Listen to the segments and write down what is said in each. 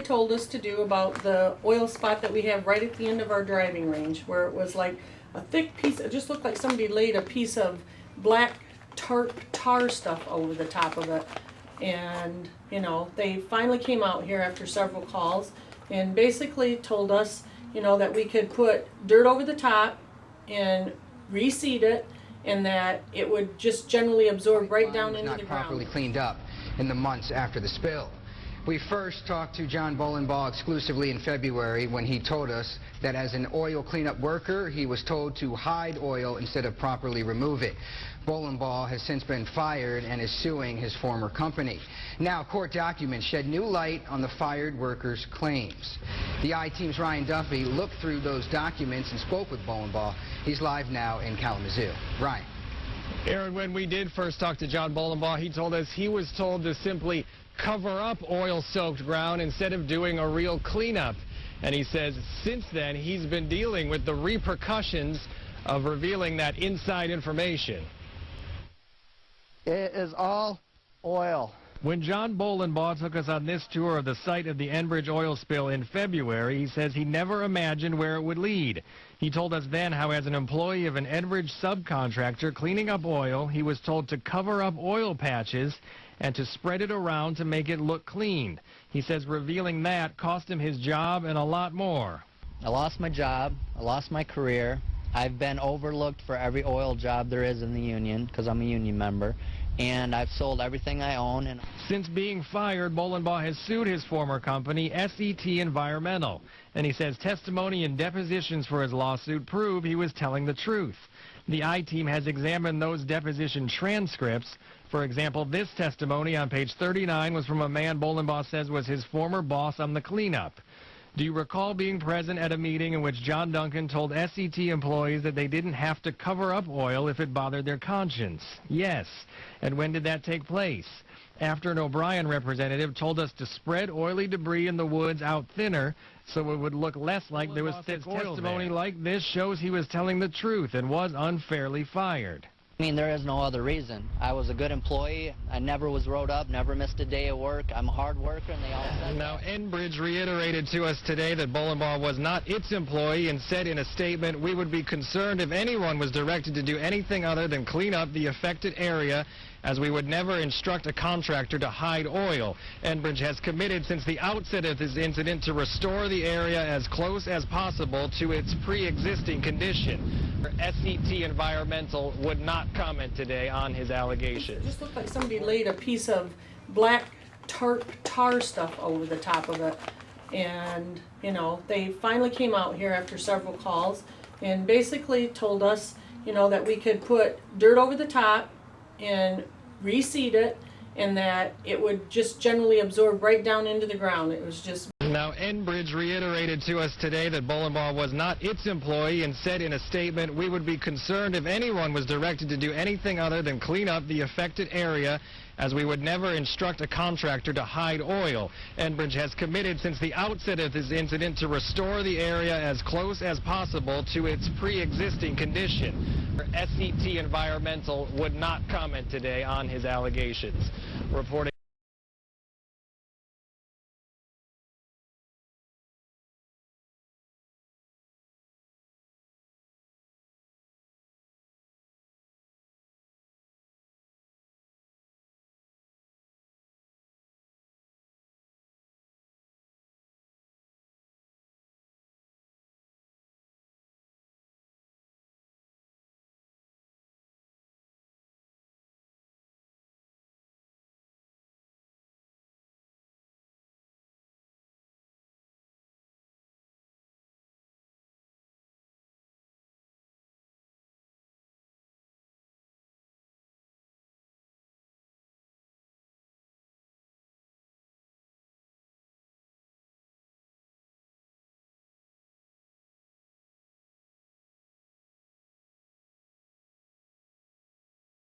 told us to do about the oil spot that we have right at the end of our driving range, where it was like a thick piece, it just looked like somebody laid a piece of black tar stuff over the top of it. And, you know, they finally came out here after several calls and basically told us, you know, that we could put dirt over the top and reseed it, and that it would just generally absorb right down into the ground. Not properly cleaned up in the months after the spill. We first talked to John Bolenbaugh exclusively in February when he told us that as an oil cleanup worker, he was told to hide oil instead of properly remove it. Bolenbaugh has since been fired and is suing his former company. Now, court documents shed new light on the fired worker's claims. The I-Team's Ryan Duffy looked through those documents and spoke with Bolenbaugh. He's live now in Kalamazoo. Ryan. Aaron, when we did first talk to John Bolenbaugh, he told us he was told to simply cover up oil-soaked ground instead of doing a real cleanup. And he says since then he's been dealing with the repercussions of revealing that inside information. It is all oil. When John Bolenbaugh took us on this tour of the site of the Enbridge oil spill in February, he says he never imagined where it would lead. He told us then how as an employee of an Enbridge subcontractor cleaning up oil, he was told to cover up oil patches and to spread it around to make it look clean. He says revealing that cost him his job and a lot more. I lost my job. I lost my career. I've been overlooked for every oil job there is in the union because I'm a union member. And I've sold everything I own. And since being fired, Bolenbaugh has sued his former company, SET Environmental. And he says testimony and depositions for his lawsuit prove he was telling the truth. The I-Team has examined those deposition transcripts. For example, this testimony on page 39 was from a man Bolenbaugh says was his former boss on the cleanup. Do you recall being present at a meeting in which John Duncan told SET employees that they didn't have to cover up oil if it bothered their conscience? Yes. And when did that take place? After an O'Brien representative told us to spread oily debris in the woods out thinner so it would look less like there was thick oil. Testimony like this shows he was telling the truth and was unfairly fired. I mean, there is no other reason. I was a good employee. I never was wrote up, never missed a day of work. I'm a hard worker, and they all said Now, Enbridge reiterated to us today that Bolenbaugh was not its employee and said in a statement, we would be concerned if anyone was directed to do anything other than clean up the affected area, as we would never instruct a contractor to hide oil. Enbridge has committed since the outset of this incident to restore the area as close as possible to its pre-existing condition. SET Environmental would not comment today on his allegations. It just looked like somebody laid a piece of black tar stuff over the top of it. And, you know, they finally came out here after several calls and basically told us, you know, that we could put dirt over the top and reseed it, and that it would just generally absorb right down into the ground. It was just... Now, Enbridge reiterated to us today that Bolenbaugh was not its employee and said in a statement, we would be concerned if anyone was directed to do anything other than clean up the affected area, as we would never instruct a contractor to hide oil. Enbridge has committed since the outset of this incident to restore the area as close as possible to its pre-existing condition. SET Environmental would not comment today on his allegations. Reporting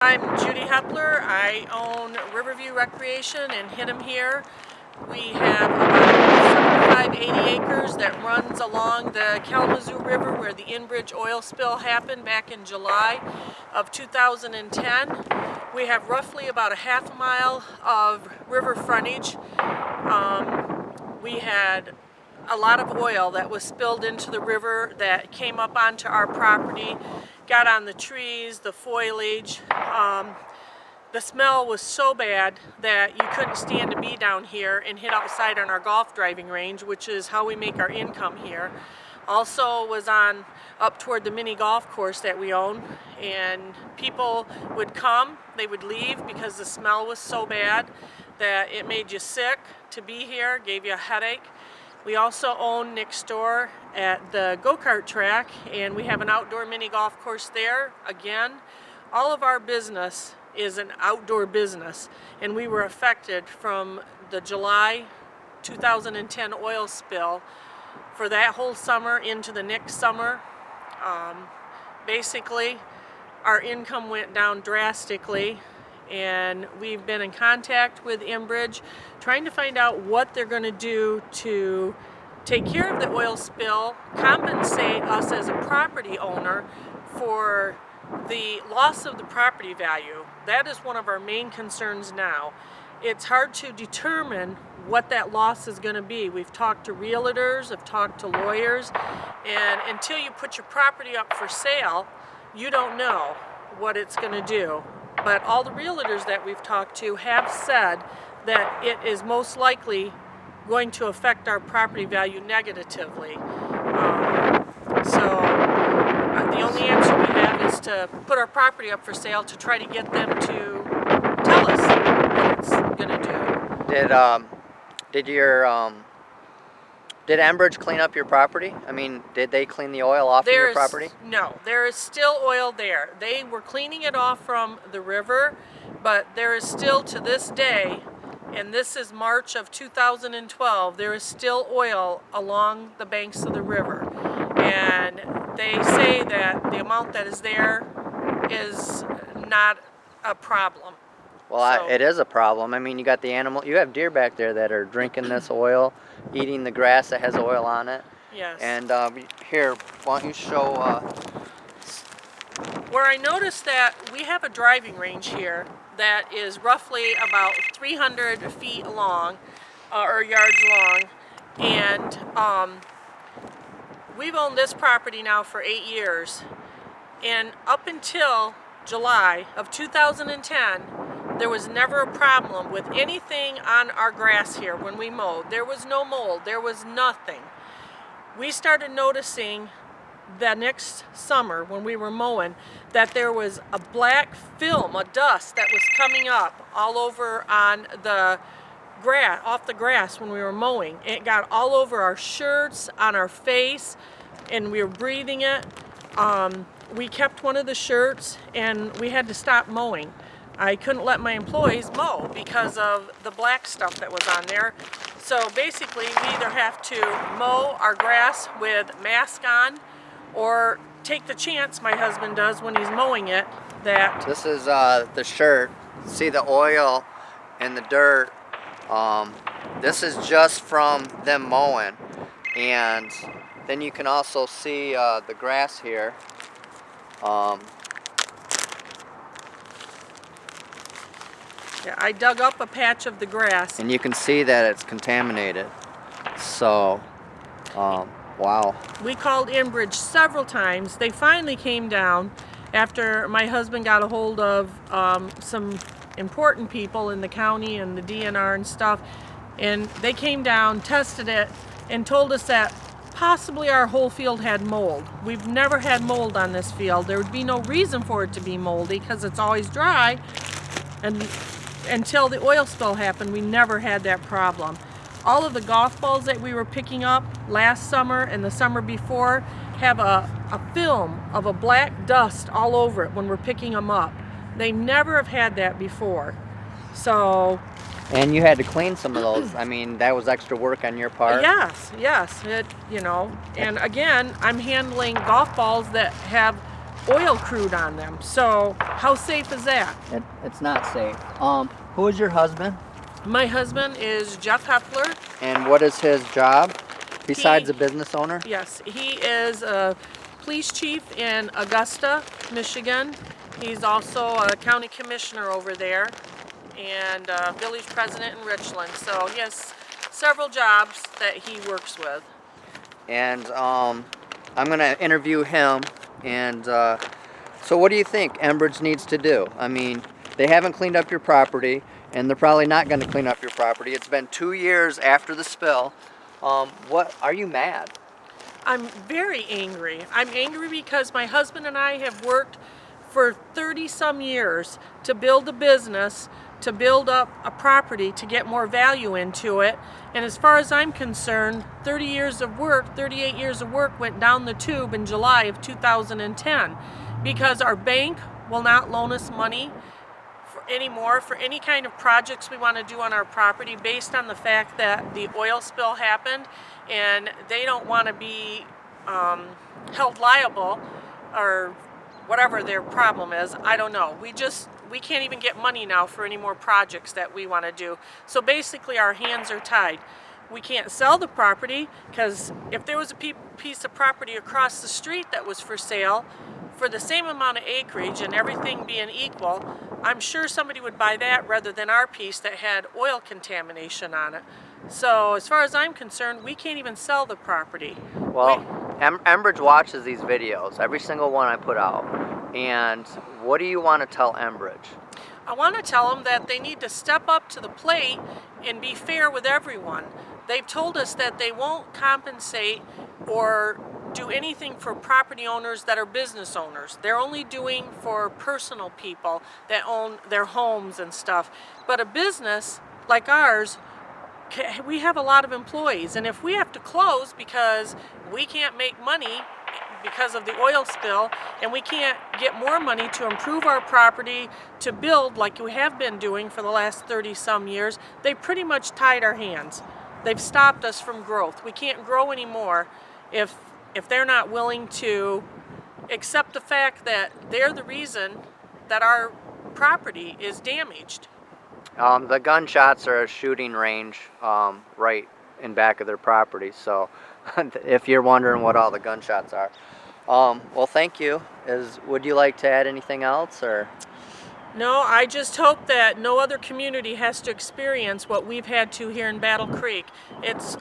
I'm Judy Hepler. I own Riverview Recreation in Hingham here. We have about 75, 80 acres that runs along the Kalamazoo River where the Enbridge oil spill happened back in July of 2010. We have roughly about a half a mile of river frontage. we had a lot of oil that was spilled into the river that came up onto our property, got on the trees, the foliage. The smell was so bad that you couldn't stand to be down here and hit outside on our golf driving range, which is how we make our income here. Also was on up toward the mini golf course that we own, and people would come, they would leave because the smell was so bad that it made you sick to be here, gave you a headache. We also own next door at the go-kart track, and we have an outdoor mini golf course there. Again, all of our business is an outdoor business, and we were affected from the July 2010 oil spill for that whole summer into the next summer. Basically, our income went down drastically, and we've been in contact with Enbridge trying to find out what they're going to do to take care of the oil spill, compensate us as a property owner for the loss of the property value. That is one of our main concerns now. It's hard to determine what that loss is going to be. We've talked to realtors, I've talked to lawyers, and until you put your property up for sale, you don't know what it's going to do. But all the realtors that we've talked to have said that it is most likely going to affect our property value negatively. The only answer we have is to put our property up for sale to try to get them to tell us what it's going to do. Did Enbridge clean up your property? I mean, did they clean the oil off of your property? No, there is still oil there. They were cleaning it off from the river, but there is still to this day, and this is March of 2012, there is still oil along the banks of the river. And they say that the amount that is there is not a problem. Well, it is a problem. I mean, you got the animal, you have deer back there that are drinking this oil, eating the grass that has oil on it. Yes. And here, why don't you show... Where I noticed that we have a driving range here that is roughly about 300 feet long, or yards long, and we've owned this property now for 8 years, and up until July of 2010, there was never a problem with anything on our grass here when we mowed. There was no mold, there was nothing. We started noticing the next summer when we were mowing that there was a black film, a dust that was coming up all over on the grass, off the grass when we were mowing. It got all over our shirts, on our face, and we were breathing it. We kept one of the shirts and we had to stop mowing. I couldn't let my employees mow because of the black stuff that was on there. So basically we either have to mow our grass with mask on or take the chance, my husband does when he's mowing it, that... This is the shirt. See the oil and the dirt. This is just from them mowing. And then you can also see the grass here. Yeah, I dug up a patch of the grass. And you can see that it's contaminated. So, wow. We called Enbridge several times. They finally came down after my husband got a hold of some important people in the county and the DNR and stuff. And they came down, tested it, and told us that possibly our whole field had mold. We've never had mold on this field. There would be no reason for it to be moldy because it's always dry. And until the oil spill happened, we never had that problem. All of the golf balls that we were picking up last summer and the summer before have a film of a black dust all over it when we're picking them up. They never have had that before. So... And you had to clean some of those. I mean, that was extra work on your part. Yes, yes. You know, and again, I'm handling golf balls that have oil crude on them. So how safe is that? It's not safe. Who is your husband? My husband is Jeff Hepler. And what is his job besides a business owner? Yes, he is a police chief in Augusta, Michigan. He's also a county commissioner over there and village president in Richland. So he has several jobs that he works with. And I'm gonna interview him. And so, what do you think Enbridge needs to do? I mean, they haven't cleaned up your property, and they're probably not going to clean up your property. It's been 2 years after the spill. What are you mad? I'm very angry. I'm angry because my husband and I have worked for 30 some years to build a business, to build up a property, to get more value into it. And as far as I'm concerned, 30 years of work, 38 years of work went down the tube in July of 2010 because our bank will not loan us money anymore for any kind of projects we want to do on our property based on the fact that the oil spill happened, and they don't want to be held liable or whatever their problem is. I don't know. We can't even get money now for any more projects that we want to do. So basically our hands are tied. We can't sell the property because if there was a piece of property across the street that was for sale for the same amount of acreage and everything being equal, I'm sure somebody would buy that rather than our piece that had oil contamination on it. So as far as I'm concerned, we can't even sell the property. Well, Enbridge watches these videos, every single one I put out. And what do you want to tell Enbridge? I want to tell them that they need to step up to the plate and be fair with everyone. They've told us that they won't compensate or do anything for property owners that are business owners. They're only doing for personal people that own their homes and stuff. But a business like ours, we have a lot of employees, and if we have to close because we can't make money because of the oil spill, and we can't get more money to improve our property, to build like we have been doing for the last 30 some years, they pretty much tied our hands. They've stopped us from growth. We can't grow anymore if they're not willing to accept the fact that they're the reason that our property is damaged. The gunshots are a shooting range right in back of their property. So if you're wondering what all the gunshots are. Well, thank you. Would you like to add anything else, or? No, I just hope that no other community has to experience what we've had to here in Battle Creek. It's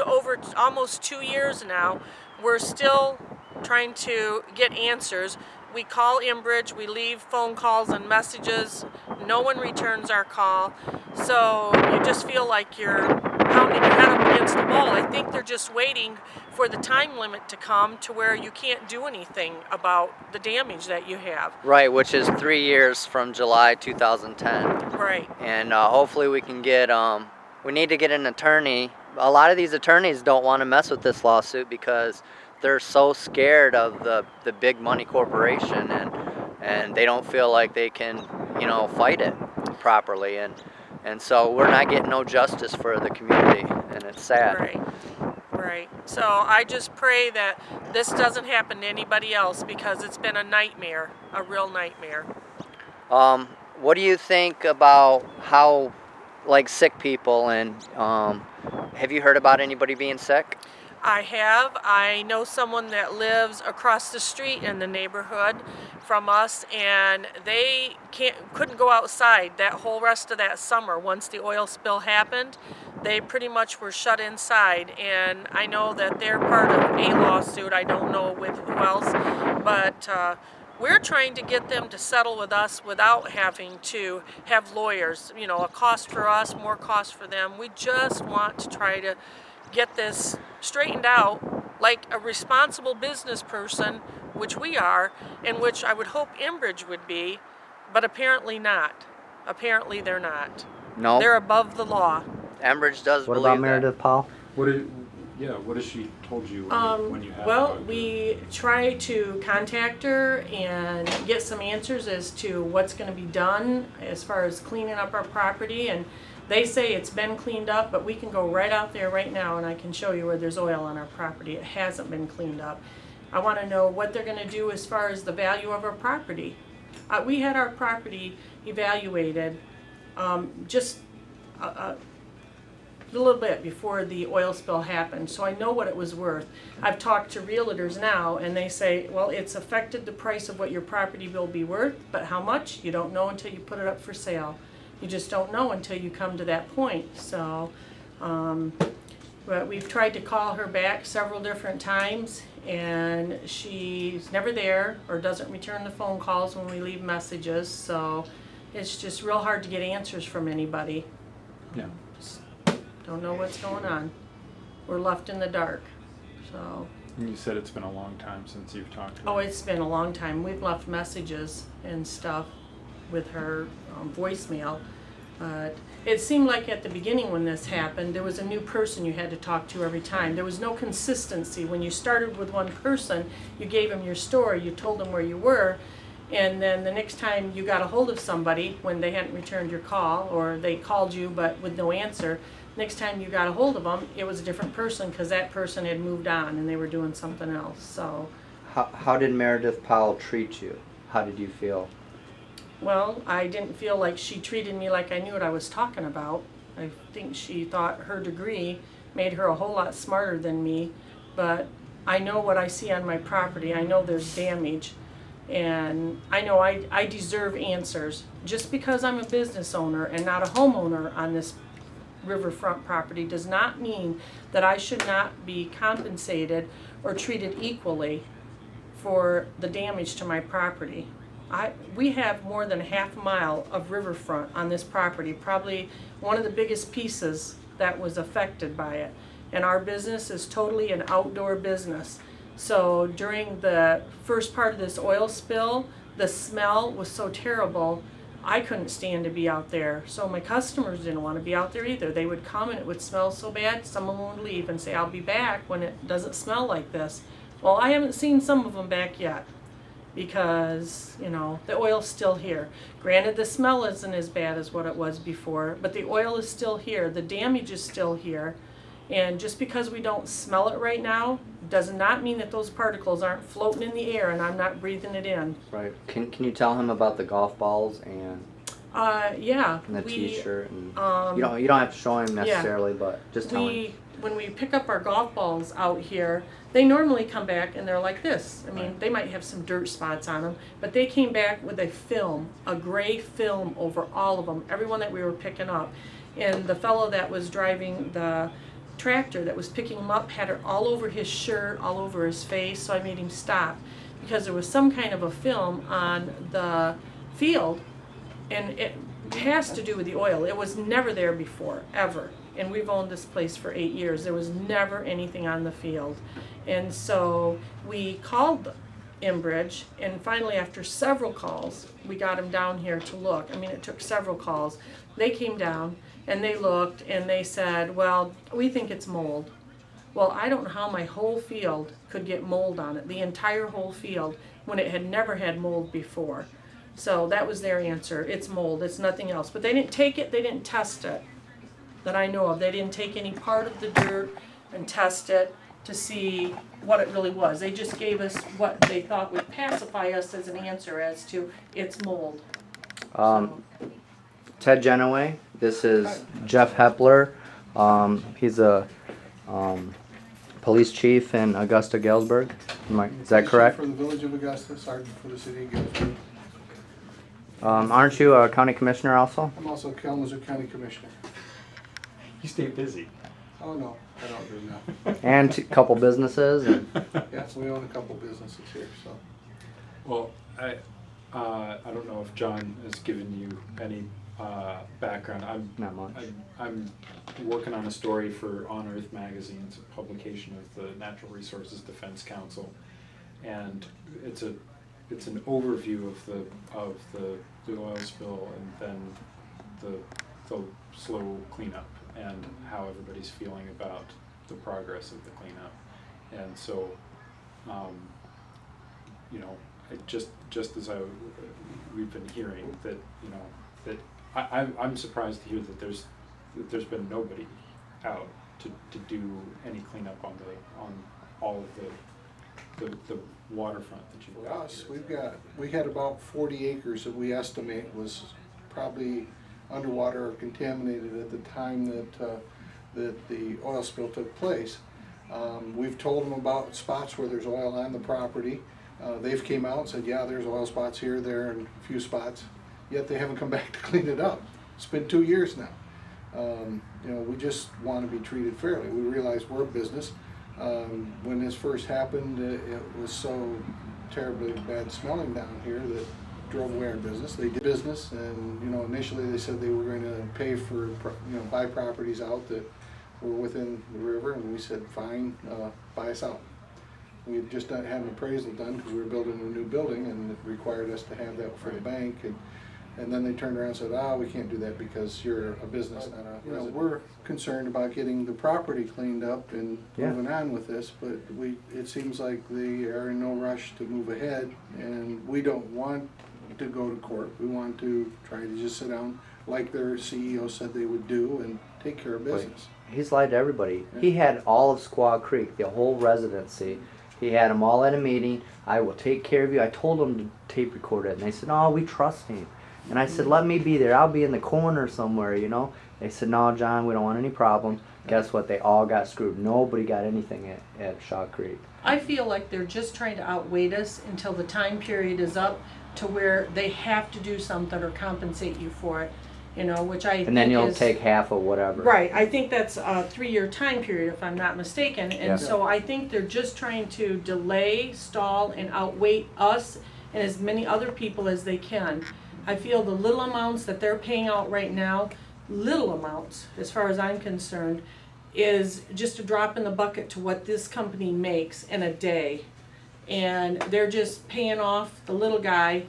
over almost 2 years now. We're still trying to get answers. We call Enbridge, we leave phone calls and messages. No one returns our call. So you just feel like you're pounding your head up against the wall. I think they're just waiting for the time limit to come to where you can't do anything about the damage that you have. Right, which is 3 years from July 2010. Right. And hopefully we can get, we need to get an attorney. A lot of these attorneys don't want to mess with this lawsuit because they're so scared of the big money corporation, and they don't feel like they can, fight it properly. And so we're not getting no justice for the community, and it's sad. Right. So I just pray that this doesn't happen to anybody else because it's been a nightmare, a real nightmare. What do you think about how, like, sick people, and have you heard about anybody being sick? I have. I know someone that lives across the street in the neighborhood from us, and they couldn't go outside that whole rest of that summer. Once the oil spill happened, they pretty much were shut inside, and I know that they're part of a lawsuit. I don't know with who else, but we're trying to get them to settle with us without having to have lawyers. A cost for us, more cost for them. We just want to try to get this straightened out like a responsible business person, which we are, and which I would hope Enbridge would be, but apparently not. Apparently they're not. No. They're above the law. Enbridge does What believe about that. Meredith Powell? What has she told you when you have Well, talked to her? we try to contact her and get some answers as to what's going to be done as far as cleaning up our property, and they say it's been cleaned up, but we can go right out there right now and I can show you where there's oil on our property. It hasn't been cleaned up. I want to know what they're going to do as far as the value of our property. We had our property evaluated just a little bit before the oil spill happened, so I know what it was worth. I've talked to realtors now, and they say, well, it's affected the price of what your property will be worth, but how much? You don't know until you put it up for sale. You just don't know until you come to that point. So But we've tried to call her back several different times, and she's never there or doesn't return the phone calls when we leave messages. So it's just real hard to get answers from anybody. Yeah. Just don't know what's going on. We're left in the dark. So. And you said it's been a long time since you've talked to her. Oh, it's been a long time. We've left messages and stuff with her voicemail. But it seemed like at the beginning when this happened, there was a new person you had to talk to every time. There was no consistency. When you started with one person, you gave them your story, you told them where you were, and then the next time you got a hold of somebody when they hadn't returned your call, or they called you but with no answer, next time you got a hold of them, it was a different person because that person had moved on and they were doing something else. So. How did Meredith Powell treat you? How did you feel? Well, I didn't feel like she treated me like I knew what I was talking about. I think she thought her degree made her a whole lot smarter than me, but I know what I see on my property. I know there's damage, and I know I deserve answers. Just because I'm a business owner and not a homeowner on this riverfront property does not mean that I should not be compensated or treated equally for the damage to my property. We have more than a half mile of riverfront on this property, probably one of the biggest pieces that was affected by it. And our business is totally an outdoor business. So during the first part of this oil spill, the smell was so terrible, I couldn't stand to be out there. So my customers didn't want to be out there either. They would come and it would smell so bad, some of them would leave and say, I'll be back when it doesn't smell like this. Well, I haven't seen some of them back yet, because, you know, the oil's still here. Granted, the smell isn't as bad as what it was before, but the oil is still here. The damage is still here. And just because we don't smell it right now does not mean that those particles aren't floating in the air and I'm not breathing it in. Right. Can you tell him about the golf balls and Yeah. the T-shirt? And you don't have to show him yeah. necessarily, but just tell him. When we pick up our golf balls out here, they normally come back and they're like this. I mean, Right. they might have some dirt spots on them, but they came back with a film, a gray film over all of them, every one that we were picking up. And the fellow that was driving the tractor that was picking them up had it all over his shirt, all over his face, so I made him stop because there was some kind of a film on the field, and it has to do with the oil. It was never there before, ever. And we've owned this place for 8 years. There was never anything on the field. And so we called ENBRIDGE, and finally after several calls, we got them down here to look. I mean, it took several calls. They came down and they looked and they said, well, we think it's mold. Well, I don't know how my whole field could get mold on it, the entire whole field, when it had never had mold before. So that was their answer. It's mold, it's nothing else. But they didn't take it, they didn't test it that I know of. They didn't take any part of the dirt and test it to see what it really was. They just gave us what they thought would pacify us as an answer as to it's mold. Ted Genoway, this is Jeff Hepler. He's a police chief in Augusta, Galesburg. Is that correct? For the village of Augusta, sergeant for the city of Galesburg. Aren't you a county commissioner also? I'm also Kalamazoo County Commissioner. You stay busy. Oh no, I don't do that. And a couple businesses. And Yeah, we own a couple businesses here, so. Well, I don't know if John has given you any background. Not much. I'm working on a story for On Earth magazine. It's a publication of the Natural Resources Defense Council, and it's an overview of the oil spill and then the slow cleanup and how everybody's feeling about the progress of the cleanup. And so, you know, just as we've been hearing that, you know, that I'm surprised to hear that there's been nobody out to do any cleanup on all of the waterfront that you've For got. us, we had about 40 acres that we estimate was probably underwater or contaminated at the time that the oil spill took place. We've told them about spots where there's oil on the property. They've came out and said, yeah, there's oil spots here, there, and a few spots. Yet they haven't come back to clean it up. It's been 2 years now. You know, we just want to be treated fairly. We realize we're a business. When this first happened, it was so terribly bad smelling down here that drove away our business. They did business, and you know, initially they said they were going to pay for, you know, buy properties out that were within the river, and we said, fine, buy us out. We had just had an appraisal done because we were building a new building, and it required us to have that for the bank. And then they turned around and said, we can't do that because you're a business, not a resident. You know, we're concerned about getting the property cleaned up and moving on with this, but it seems like they are in no rush to move ahead, and we don't want to go to court. We want to try to just sit down like their CEO said they would do and take care of business. He's lied to everybody. He had all of Squaw Creek, the whole residency. He had them all at a meeting. I will take care of you. I told them to tape record it, and they said, "No, we trust him." And I said, "Let me be there. I'll be in the corner somewhere, you know." They said, "No, John, we don't want any problems." Guess what? They all got screwed. Nobody got anything at Shaw Creek. I feel like they're just trying to outwait us until the time period is up to where they have to do something or compensate you for it, you know, which I And then think you'll is, take half of whatever. Right, I think that's a 3-year time period if I'm not mistaken, and so I think they're just trying to delay, stall, and outwait us and as many other people as they can. I feel the little amounts that they're paying out right now, little amounts as far as I'm concerned, is just a drop in the bucket to what this company makes in a day. And they're just paying off the little guy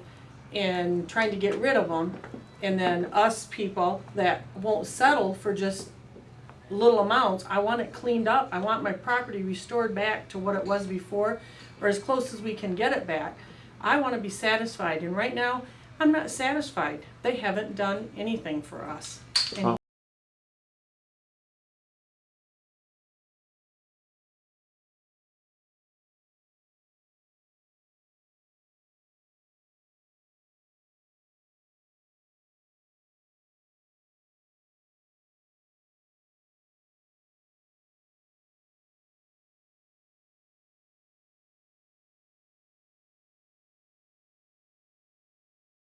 and trying to get rid of him. And then us people that won't settle for just little amounts, I want it cleaned up. I want my property restored back to what it was before, or as close as we can get it back. I want to be satisfied, and right now, I'm not satisfied. They haven't done anything for us.